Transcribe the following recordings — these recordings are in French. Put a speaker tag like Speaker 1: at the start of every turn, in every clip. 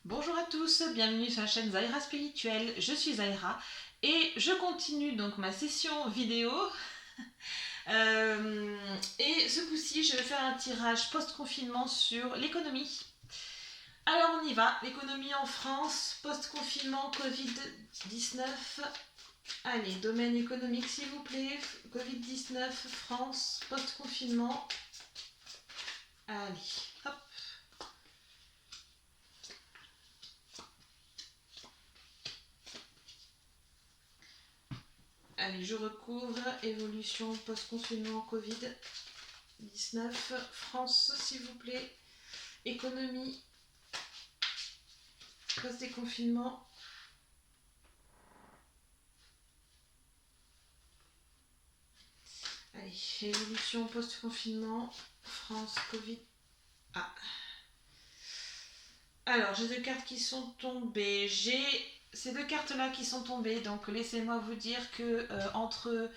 Speaker 1: Bonjour à tous, bienvenue sur la chaîne Zaira Spirituelle, je suis Zaira et je continue donc ma session vidéo. Et ce coup-ci je vais faire un tirage post-confinement sur l'économie. Alors on y va, l'économie en France, post-confinement, Covid-19. Allez, domaine économique s'il vous plaît, Covid-19, France, post-confinement. Allez, hop. Allez, je recouvre, évolution post-confinement Covid-19, France s'il vous plaît, économie, post-déconfinement. Allez, évolution post-confinement, France, Covid. Ah. Alors, j'ai deux cartes qui sont tombées. J'ai ces deux cartes-là qui sont tombées, donc laissez-moi vous dire que entre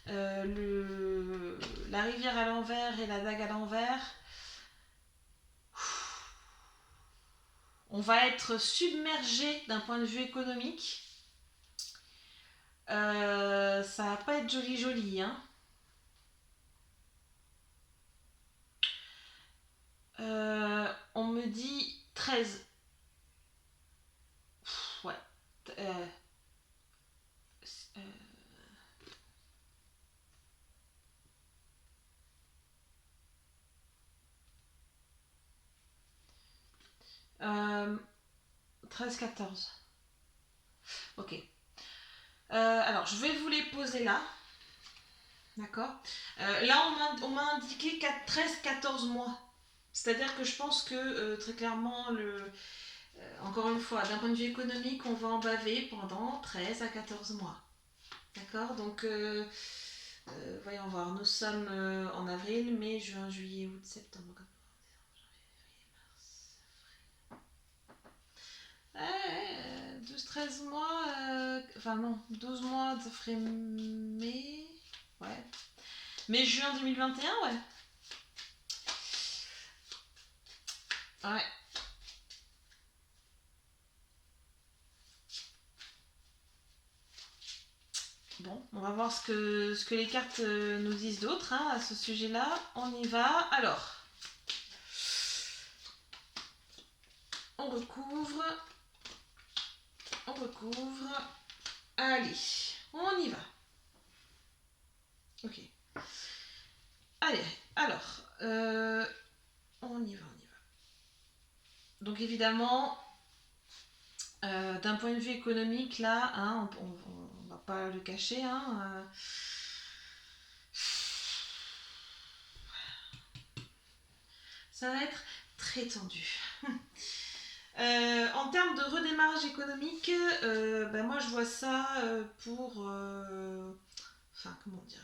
Speaker 1: la rivière à l'envers et la dague à l'envers, on va être submergé d'un point de vue économique. Ça va pas être joli joli, hein. On me dit 13. Ouais. Euh, euh, euh, 13-14. Ok. Alors, je vais vous les poser là. D'accord. Là, on m'a indiqué 13-14 mois. C'est-à-dire que je pense que très clairement, encore une fois, d'un point de vue économique, on va en baver pendant 13 à 14 mois. D'accord. Donc, voyons voir. Nous sommes en avril, mai, juin, juillet, août, septembre, octobre, décembre, 12-13 mois. Enfin, non, 12 mois, ça ferait mai. Ouais. Mai, juin 2021, ouais. Ouais. Bon, on va voir ce que les cartes nous disent d'autre hein, à ce sujet-là. On y va. Alors, on recouvre. On recouvre. Allez, on y va. Ok. Allez, alors, on y va, on y va. Donc évidemment, d'un point de vue économique, là, hein, on va pas le cacher, hein, ça va être très tendu. En termes de redémarrage économique, ben moi je vois ça pour. Enfin, comment dire.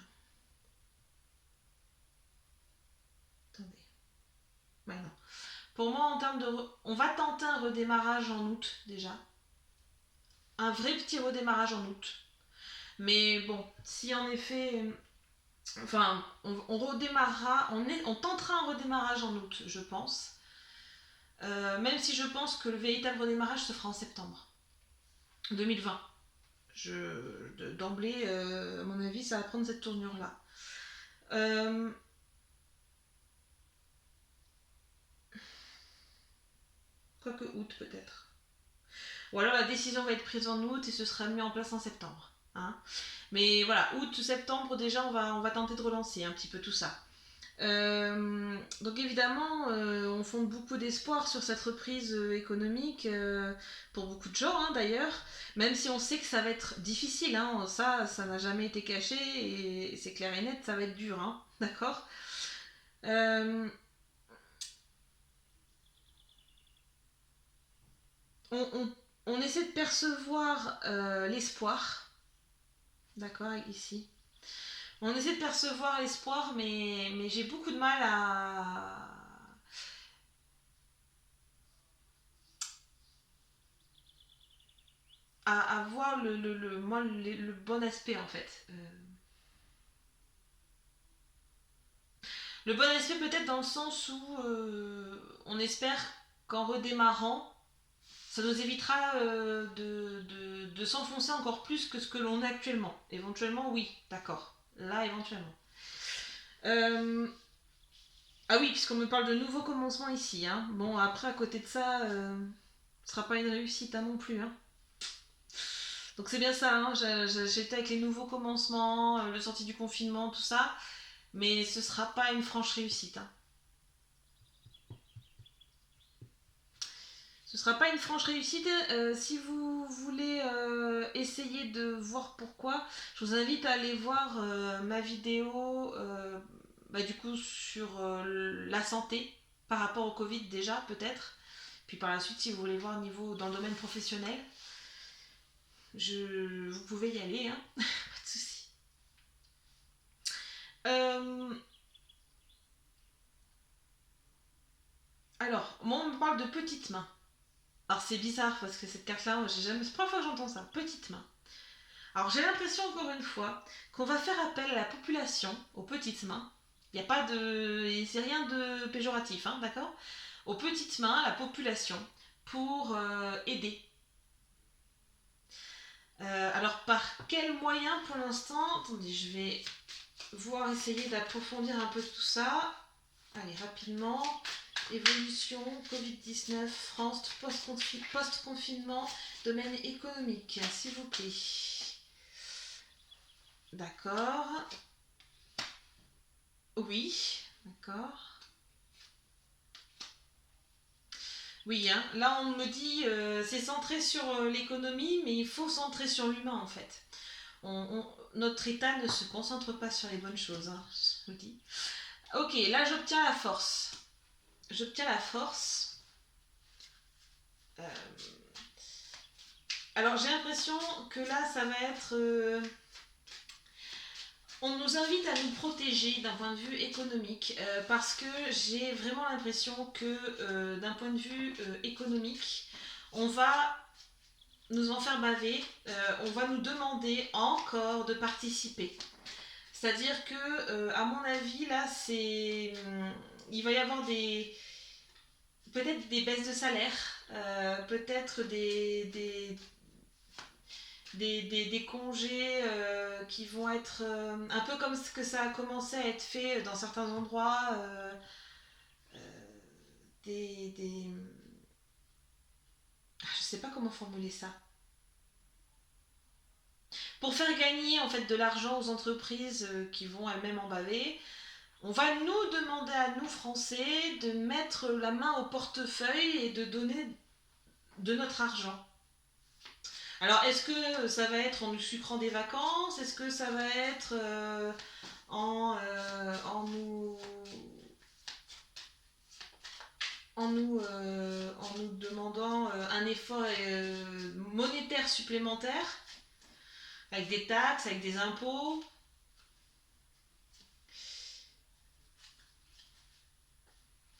Speaker 1: Attendez. Ouais, non. Pour moi, en termes de. On va tenter un redémarrage en août déjà. Un vrai petit redémarrage en août. Mais bon, si en effet. Enfin, on redémarrera. On tentera un redémarrage en août, je pense. Même si je pense que le véritable redémarrage se fera en septembre 2020. D'emblée, à mon avis, ça va prendre cette tournure-là. Euh, Quoique août peut-être. Ou alors la décision va être prise en août et ce sera mis en place en septembre. Hein. Mais voilà, août, septembre, déjà on va tenter de relancer un petit peu tout ça. Donc évidemment, on fonde beaucoup d'espoir sur cette reprise économique pour beaucoup de gens hein, d'ailleurs, même si on sait que ça va être difficile, hein, ça n'a jamais été caché et c'est clair et net, ça va être dur, hein, d'accord. Euh, on, on- on essaie de percevoir l'espoir, d'accord, ici. On essaie de percevoir l'espoir, mais j'ai beaucoup de mal à voir le bon aspect en fait. Le bon aspect peut-être dans le sens où on espère qu'en redémarrant, Ça nous évitera de s'enfoncer encore plus que ce que l'on est actuellement. Éventuellement, oui, d'accord. Là, éventuellement. Ah oui, puisqu'on me parle de nouveaux commencements ici. Hein. Bon, après, à côté de ça, ce sera pas une réussite hein, non plus. Hein. Donc c'est bien ça, hein. J'étais avec les nouveaux commencements, le sortie du confinement, tout ça. Mais ce sera pas une franche réussite. Hein. Ce sera pas une franche réussite. Si vous voulez essayer de voir pourquoi, je vous invite à aller voir ma vidéo du coup sur la santé par rapport au Covid déjà peut-être. Puis par la suite si vous voulez voir niveau dans le domaine professionnel, vous pouvez y aller, hein. Pas de souci. Euh, alors, moi on me parle de petites mains. Alors c'est bizarre parce que cette carte-là, j'ai jamais. C'est la première fois que j'entends ça. Petites mains. Alors j'ai l'impression encore une fois qu'on va faire appel à la population, aux petites mains. Il n'y a pas de. C'est rien de péjoratif, hein, d'accord. Aux petites mains, à la population, pour aider. Alors par quels moyens pour l'instant. Attendez, je vais voir, essayer d'approfondir un peu tout ça. Allez, rapidement. Évolution, Covid-19, France, post-confinement, domaine économique, s'il vous plaît. D'accord. Oui, d'accord. Oui, hein. Là on me dit c'est centré sur l'économie, mais il faut centrer sur l'humain en fait. Notre État ne se concentre pas sur les bonnes choses, hein, je vous dis. Ok, là j'obtiens la force. J'obtiens la force. Euh, Alors j'ai l'impression que là ça va être... on nous invite à nous protéger d'un point de vue économique parce que j'ai vraiment l'impression que d'un point de vue économique, on va nous en faire baver, on va nous demander encore de participer. C'est-à-dire que, à mon avis, là, il va y avoir peut-être des baisses de salaire, peut-être des congés qui vont être un peu comme ce que ça a commencé à être fait dans certains endroits, euh, des... Je sais pas comment formuler ça. Pour faire gagner en fait de l'argent aux entreprises qui vont elles-mêmes en baver, on va nous demander à nous Français de mettre la main au portefeuille et de donner de notre argent. Alors, est-ce que ça va être en nous sucrant des vacances? Est-ce que ça va être en nous demandant un effort monétaire supplémentaire, avec des taxes, avec des impôts?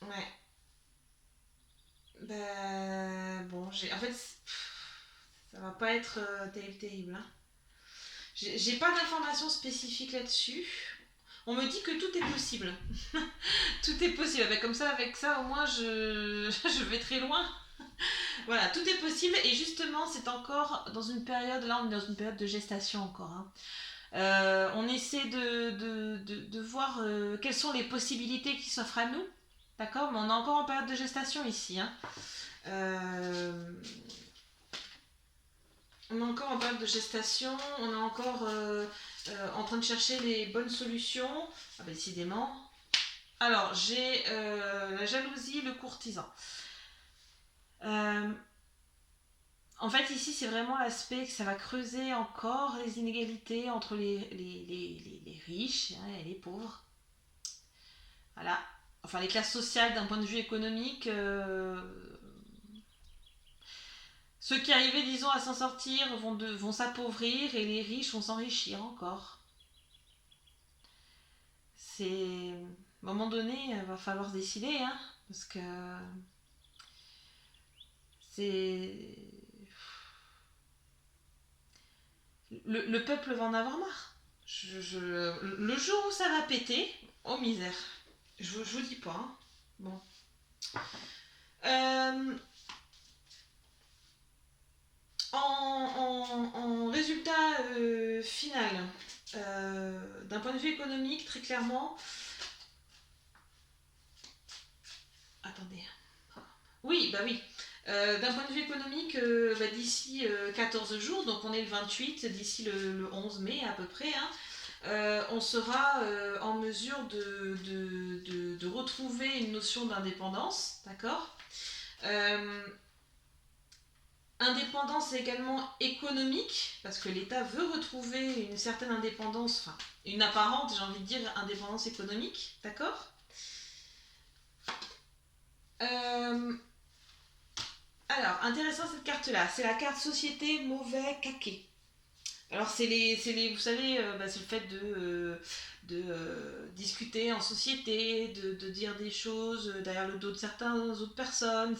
Speaker 1: Ouais. Bon, en fait, ça va pas être terrible. Hein. J'ai pas d'informations spécifiques là-dessus. On me dit que tout est possible. Tout est possible. Comme ça, avec ça, au moins, je vais très loin. Voilà, tout est possible. Et justement, c'est encore dans une période, là, on est dans une période de gestation encore. Hein. On essaie de voir quelles sont les possibilités qui s'offrent à nous. D'accord. Mais on est encore en période de gestation ici. Hein. On est encore en période de gestation, on est encore en train de chercher les bonnes solutions. Ah bah décidément. Alors, j'ai la jalousie, le courtisan. Euh, En fait, ici, c'est vraiment l'aspect que ça va creuser encore les inégalités entre les riches hein, et les pauvres. Voilà. Enfin, les classes sociales d'un point de vue économique. Ceux qui arrivaient, disons, à s'en sortir vont s'appauvrir et les riches vont s'enrichir encore. C'est. À un moment donné, il va falloir se décider, hein, parce que c'est. Le peuple va en avoir marre. Le jour où ça va péter, oh misère. Je vous dis pas. Hein. Bon. Euh, d'un point de vue économique, très clairement... Attendez. Oui, bah oui. D'un point de vue économique, d'ici 14 jours, donc on est le 28, d'ici le 11 mai à peu près, hein, on sera en mesure de retrouver une notion d'indépendance, d'accord. euh, Indépendance également économique, parce que l'État veut retrouver une certaine indépendance, enfin une apparente, j'ai envie de dire, indépendance économique, d'accord. Euh, alors, intéressant cette carte-là, c'est la carte société mauvais caquet. Alors vous savez, c'est le fait de discuter en société, de dire des choses derrière le dos de certaines autres personnes.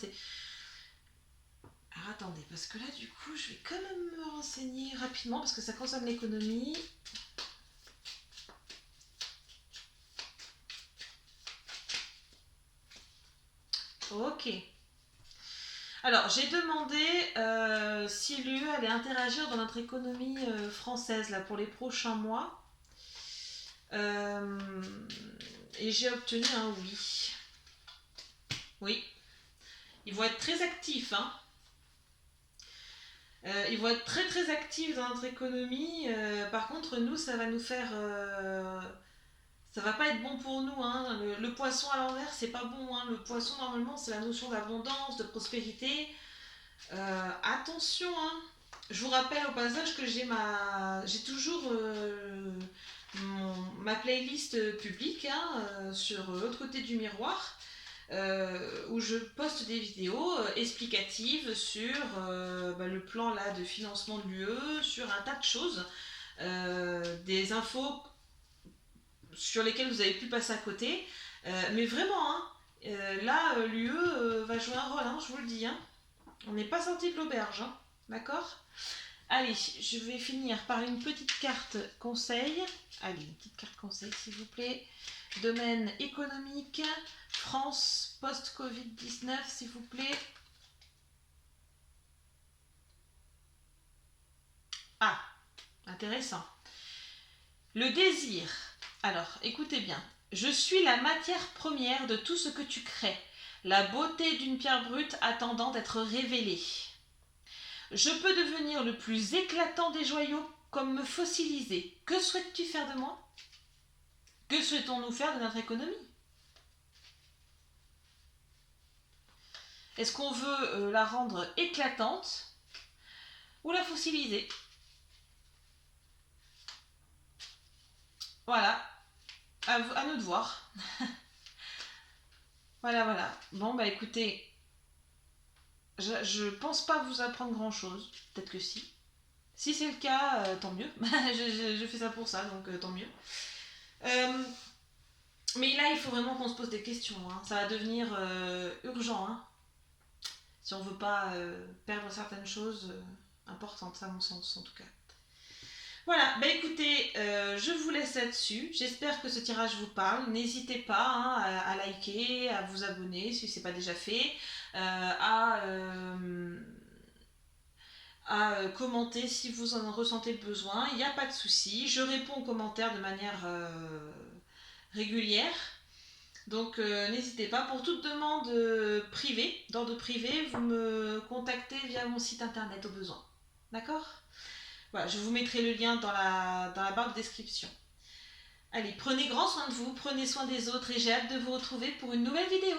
Speaker 1: Alors attendez, parce que là du coup je vais quand même me renseigner rapidement parce que ça concerne l'économie. Ok. Alors j'ai demandé si l'UE allait interagir dans notre économie française là, pour les prochains mois. Euh, et j'ai obtenu un oui. Oui. Ils vont être très actifs, hein. Ils vont être très très actifs dans notre économie. Par contre, nous, ça va nous faire. Ça va pas être bon pour nous, hein. Le poisson à l'envers, c'est pas bon, hein. Le poisson, normalement, c'est la notion d'abondance, de prospérité. Attention, hein. Je vous rappelle au passage que j'ai toujours ma playlist publique, hein, sur l'autre côté du miroir. Où je poste des vidéos explicatives sur le plan là, de financement de l'UE, sur un tas de choses, des infos sur lesquelles vous avez pu passer à côté. Mais vraiment, hein, là, l'UE va jouer un rôle, hein, je vous le dis. Hein. On n'est pas sorti de l'auberge, hein, d'accord. Allez, je vais finir par une petite carte conseil. Allez, une petite carte conseil, s'il vous plaît. Domaine économique, France post-Covid-19, s'il vous plaît. Ah, intéressant. Le désir. Alors, écoutez bien. Je suis la matière première de tout ce que tu crées. La beauté d'une pierre brute attendant d'être révélée. Je peux devenir le plus éclatant des joyaux comme me fossiliser. Que souhaites-tu faire de moi? Que souhaitons-nous faire de notre économie? Est-ce qu'on veut la rendre éclatante ou la fossiliser? Voilà, à nous de voir. Voilà, voilà. Bon, bah écoutez, je pense pas vous apprendre grand-chose. Peut-être que si. Si c'est le cas, tant mieux. je fais ça pour ça, donc tant mieux. Euh, mais là, il faut vraiment qu'on se pose des questions. Hein. Ça va devenir urgent. Hein. Si on veut pas perdre certaines choses importantes, à mon sens en tout cas. Voilà, bah écoutez, je vous laisse là-dessus. J'espère que ce tirage vous parle. N'hésitez pas, hein, à liker, à vous abonner si ce n'est pas déjà fait, à commenter si vous en ressentez le besoin. Il n'y a pas de souci. Je réponds aux commentaires de manière régulière. Donc n'hésitez pas. Pour toute demande privée, d'ordre privé, vous me contactez via mon site internet au besoin. D'accord ? Voilà, je vous mettrai le lien dans la barre de description. Allez, prenez grand soin de vous, prenez soin des autres et j'ai hâte de vous retrouver pour une nouvelle vidéo.